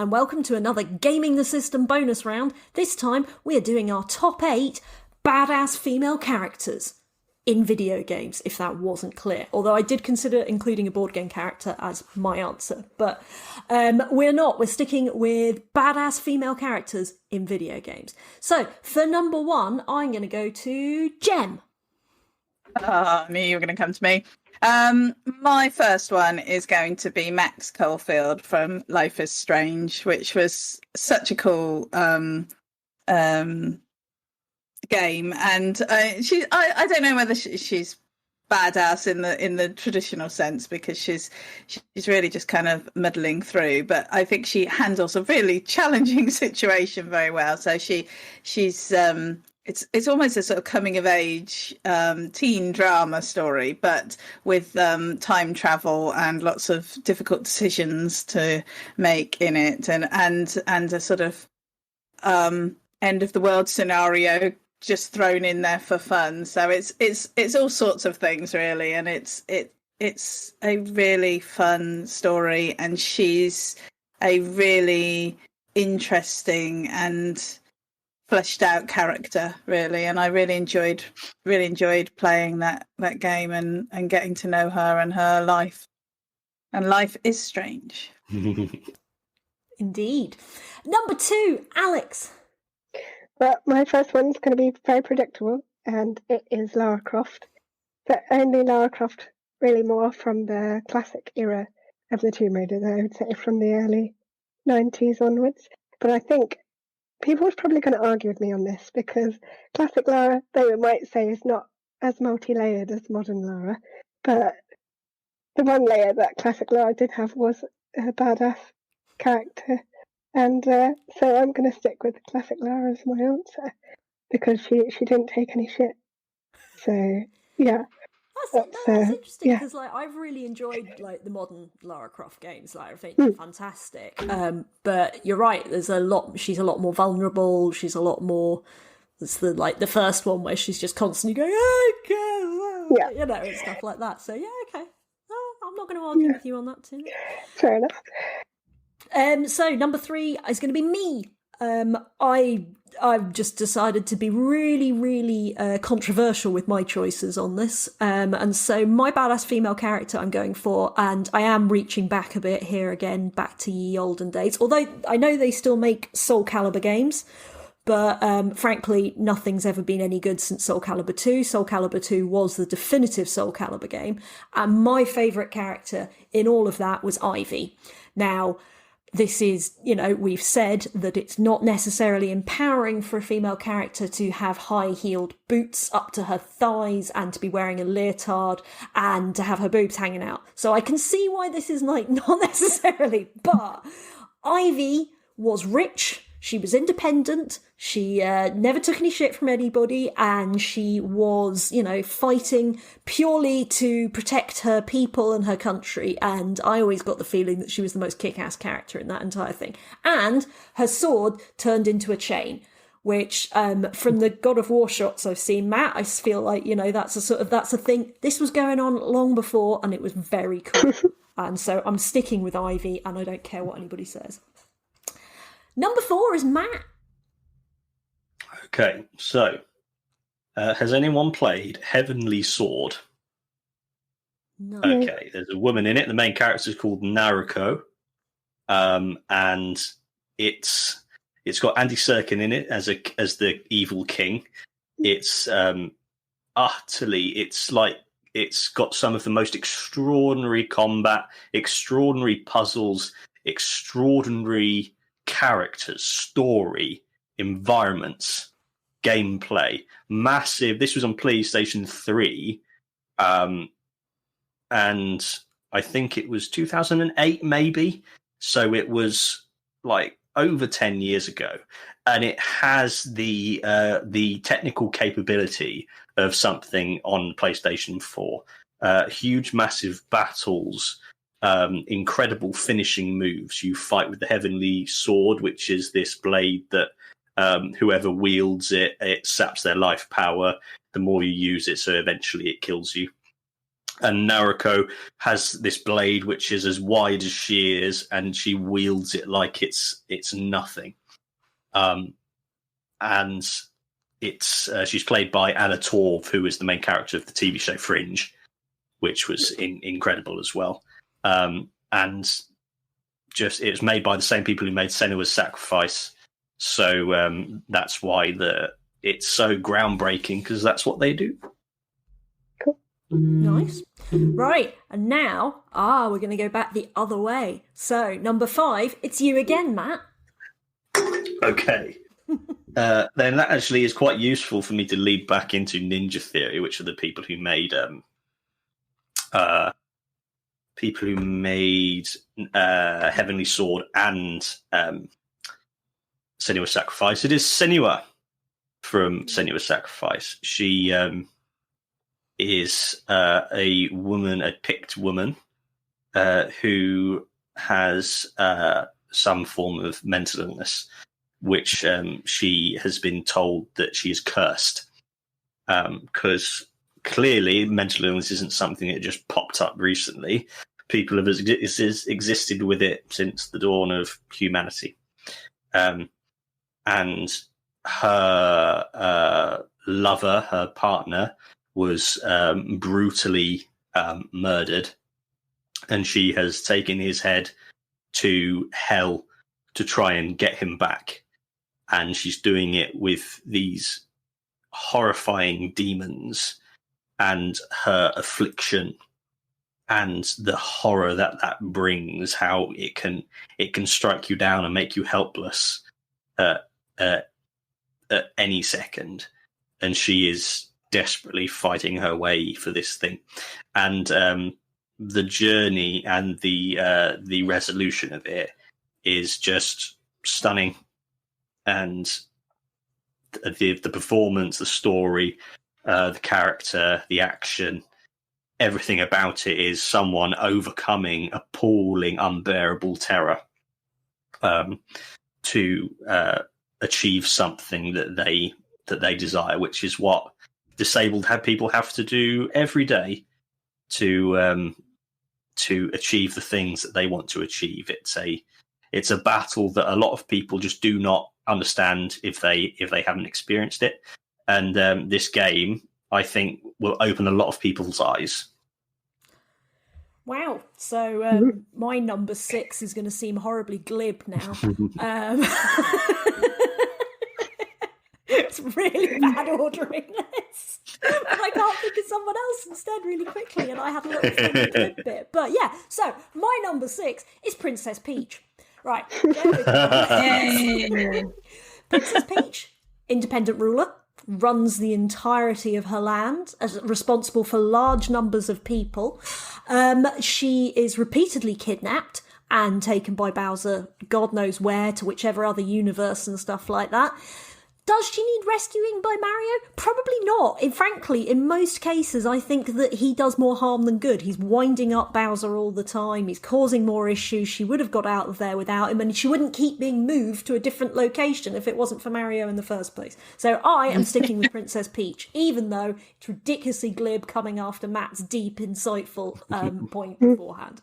and welcome to another Gaming the System bonus round. This time, we are doing our top 8 badass female characters in video games, if that wasn't clear. Although I did consider including a board game character as my answer, but we're not. We're sticking with badass female characters in video games. So, for number 1, I'm going to go to Jem. I knew you were going to come to me. My first one is going to be Max Caulfield from Life is Strange, which was such a cool game, and I don't know whether she's badass in the traditional sense, because she's really just kind of muddling through, but I think she handles a really challenging situation very well. So she's it's almost a sort of coming of age teen drama story, but with time travel and lots of difficult decisions to make in it, and a sort of end of the world scenario just thrown in there for fun. So it's all sorts of things really, and it's a really fun story, and she's a really interesting and fleshed out character really, and I really enjoyed playing that game and getting to know her and her life. And life is strange. Indeed. Number 2, Alex. Well, my first one's going to be very predictable, and it is Lara Croft. But only Lara Croft really more from the classic era of the Tomb Raider, I would say from the early 90s onwards. But I think people are probably going to argue with me on this, because classic Lara, they might say, is not as multi-layered as modern Lara, but the one layer that classic Lara did have was a badass character. And so I'm going to stick with classic Lara as my answer, because she didn't take any shit. So, yeah. That's interesting, because I've really enjoyed the modern Lara Croft games. I think they're fantastic. But you're right. She's a lot more vulnerable. She's a lot more. It's the first one where she's just constantly going, and stuff like that. So yeah, okay. I'm not going to argue with you on that too. Fair enough. So number 3 is going to be me. I've just decided to be really, really controversial with my choices on this. And so my badass female character I'm going for, and I am reaching back a bit here again, back to ye olden days. Although I know they still make Soul Calibur games, but frankly, nothing's ever been any good since Soul Calibur 2. Soul Calibur 2 was the definitive Soul Calibur game. And my favourite character in all of that was Ivy. Now, this is, we've said that it's not necessarily empowering for a female character to have high-heeled boots up to her thighs and to be wearing a leotard and to have her boobs hanging out. So I can see why this is not necessarily, but Ivy was rich. She was independent, she never took any shit from anybody, and she was, fighting purely to protect her people and her country, and I always got the feeling that she was the most kick-ass character in that entire thing. And her sword turned into a chain, which, from the God of War shots I've seen, Matt, I feel like, that's a thing. This was going on long before, and it was very cool. And so I'm sticking with Ivy, and I don't care what anybody says. Number 4 is Matt. Okay, so has anyone played Heavenly Sword? No. Okay, there's a woman in it. The main character is called Naruko, and it's got Andy Serkin in it as the evil king. It's it's got some of the most extraordinary combat, extraordinary puzzles, extraordinary characters, story, environments, gameplay, massive. This was on PlayStation 3, and I think it was 2008 maybe, so it was over 10 years ago, and it has the technical capability of something on PlayStation 4. Huge massive battles, incredible finishing moves. You fight with the Heavenly Sword, which is this blade that whoever wields it saps their life power the more you use it, so eventually it kills you. And Naruko has this blade which is as wide as she is, and she wields it like it's nothing. And it's she's played by Anna Torv, who is the main character of the TV show Fringe, which was incredible as well. And just it was made by the same people who made Senua's Sacrifice, so that's why it's so groundbreaking, because that's what they do. Cool. Nice. Right, and now we're going to go back the other way. So number 5, it's you again, Matt. Okay. Then that actually is quite useful for me to lead back into Ninja Theory, which are the people who made Heavenly Sword and Senua's Sacrifice. It is Senua from Senua's Sacrifice. She is a woman, a picked woman, who has some form of mental illness, which she has been told that she is cursed. Because clearly mental illness isn't something that just popped up recently. People have existed with it since the dawn of humanity. And her lover, her partner, was brutally murdered, and she has taken his head to hell to try and get him back. And she's doing it with these horrifying demons and her affliction and the horror that brings, how it can strike you down and make you helpless at any second. And she is desperately fighting her way for this thing. And the journey and the resolution of it is just stunning. And the performance, the story, the character, the action, everything about it is someone overcoming appalling, unbearable terror to achieve something that they desire, which is what disabled people have to do every day to achieve the things that they want to achieve. It's a battle that a lot of people just do not understand if they haven't experienced it. And this game, I think, will open a lot of people's eyes. Wow. So my number 6 is going to seem horribly glib now. It's really bad ordering this. But I can't think of someone else instead really quickly, and I had a little fun with the glib bit. But yeah, so my number 6 is Princess Peach. Right. Princess Peach, independent ruler, runs the entirety of her land, as responsible for large numbers of people. She is repeatedly kidnapped and taken by Bowser, God knows where, to whichever other universe and stuff like that. Does she need rescuing by Mario? Probably not. Frankly, in most cases, I think that he does more harm than good. He's winding up Bowser all the time. He's causing more issues. She would have got out of there without him, and she wouldn't keep being moved to a different location if it wasn't for Mario in the first place. So I am sticking with Princess Peach, even though it's ridiculously glib coming after Matt's deep, insightful point beforehand.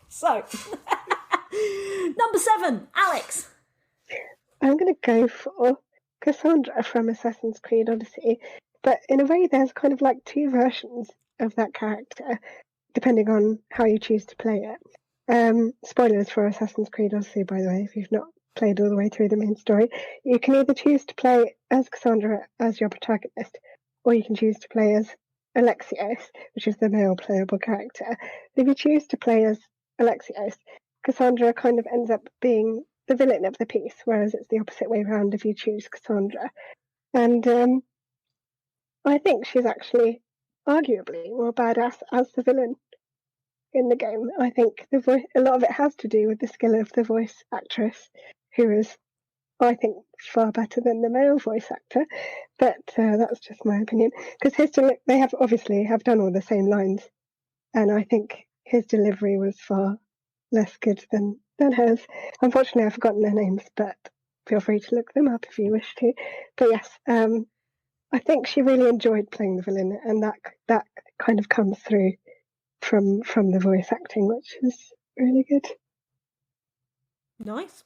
So, number 7, Alex. I'm going to go for Cassandra from Assassin's Creed Odyssey, but in a way there's kind of like 2 versions of that character, depending on how you choose to play it. Spoilers for Assassin's Creed Odyssey, by the way, if you've not played all the way through the main story. You can either choose to play as Cassandra as your protagonist, or you can choose to play as Alexios, which is the male playable character. If you choose to play as Alexios, Cassandra kind of ends up being the villain of the piece, whereas it's the opposite way around if you choose Cassandra. And I think she's actually arguably more badass as the villain in the game. I think a lot of it has to do with the skill of the voice actress, who is, I think, far better than the male voice actor. But that's just my opinion. Because they have obviously done all the same lines, and I think his delivery was far less good than hers. Unfortunately, I've forgotten their names, but feel free to look them up if you wish to. But yes, I think she really enjoyed playing the villain, and that kind of comes through from the voice acting, which is really good. Nice.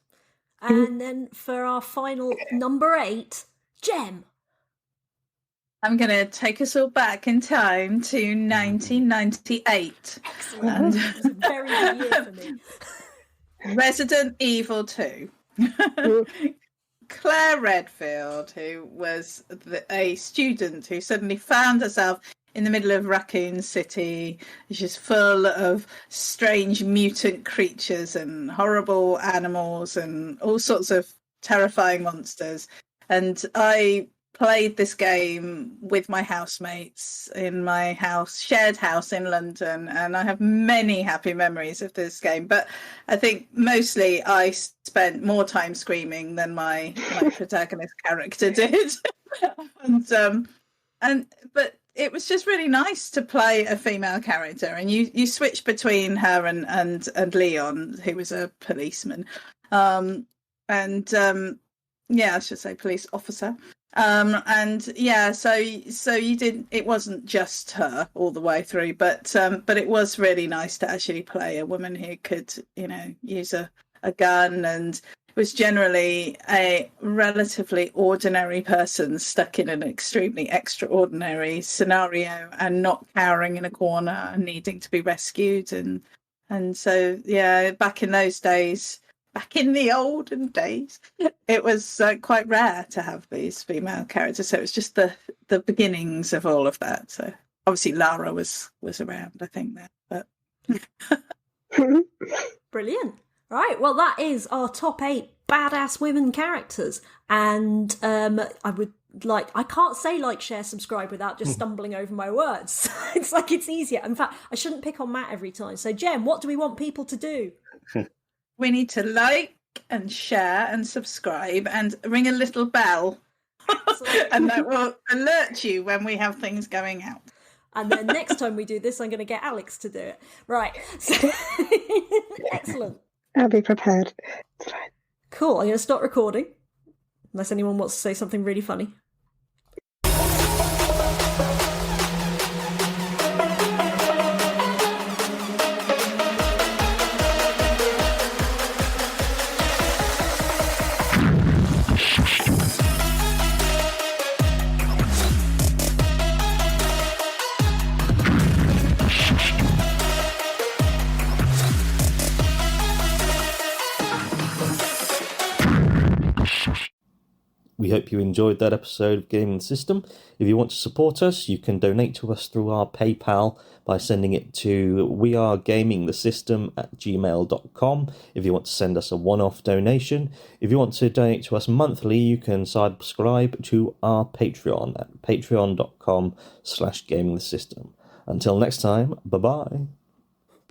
And then for our final number 8, Jem. I'm going to take us all back in time to 1998. Excellent. It's a very good year for me. Resident Evil 2. Claire Redfield, who was a student who suddenly found herself in the middle of Raccoon City, which is full of strange mutant creatures and horrible animals and all sorts of terrifying monsters. And I played this game with my housemates in my shared house in London, and I have many happy memories of this game. But I think mostly I spent more time screaming than my protagonist character did. But it was just really nice to play a female character, and you switch between her and Leon, who was a policeman, I should say police officer. So you did. It wasn't just her all the way through, but it was really nice to actually play a woman who could, use a gun, and was generally a relatively ordinary person stuck in an extremely extraordinary scenario and not cowering in a corner and needing to be rescued. And so, back in those days. Back in the olden days, it was quite rare to have these female characters. So it was just the beginnings of all of that. So obviously Lara was around, I think, there. But Brilliant. Right, well, that is our top 8 badass women characters. And I can't say like, share, subscribe without just stumbling over my words. It's like it's easier. In fact, I shouldn't pick on Matt every time. So, Jem, what do we want people to do? We need to like and share and subscribe and ring a little bell. And that will alert you when we have things going out. And then next time we do this, I'm going to get Alex to do it. Right. So, excellent. I'll be prepared. Cool. I'm going to stop recording. Unless anyone wants to say something really funny. We hope you enjoyed that episode of Gaming the System. If you want to support us, you can donate to us through our PayPal by sending it to wearegamingthesystem@gmail.com if you want to send us a one-off donation. If you want to donate to us monthly, you can subscribe to our Patreon at patreon.com/gamingthesystem. Until next time, bye-bye.